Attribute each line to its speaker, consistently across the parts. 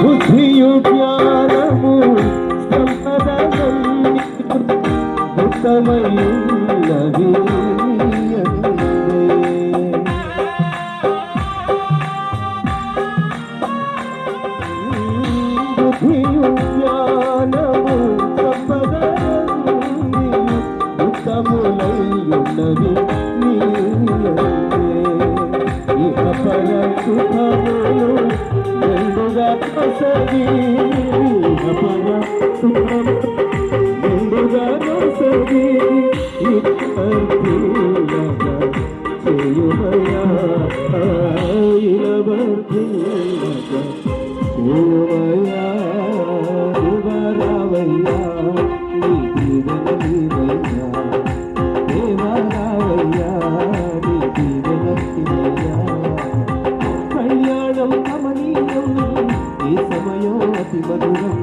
Speaker 1: బుద్ధియు జ్ఞానము సంపదలన్నీ ఉత్తమయున్నది బుద్ధియు జ్ఞానము సంపదలన్నీ ఉత్తములయ్యున్నవి ఇహపర సుఖములు మెండుగా కొసగి ఇహపర సుఖము మెండుగా కొసగి ఇహపూలగా చేయుమయా ఇలవర్ధులగా చేయుమయా యువరావయ్యా నీ దీవెనలీవయ్యా దేవరావయ్యా నీ దీవెనలీవయ్యా కళ్యాణం కమనీయం ఈ సమయం అతి మధురం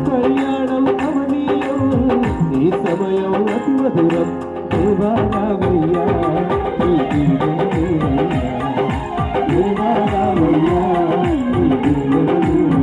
Speaker 1: కళ్యాణం కమనీయం ఈ సమయం అతి మధురం దేవరావయ్యా నీ దీవెనలీవయ్యా దేవరావయ్యా నీ దీవెనలీవయ్యా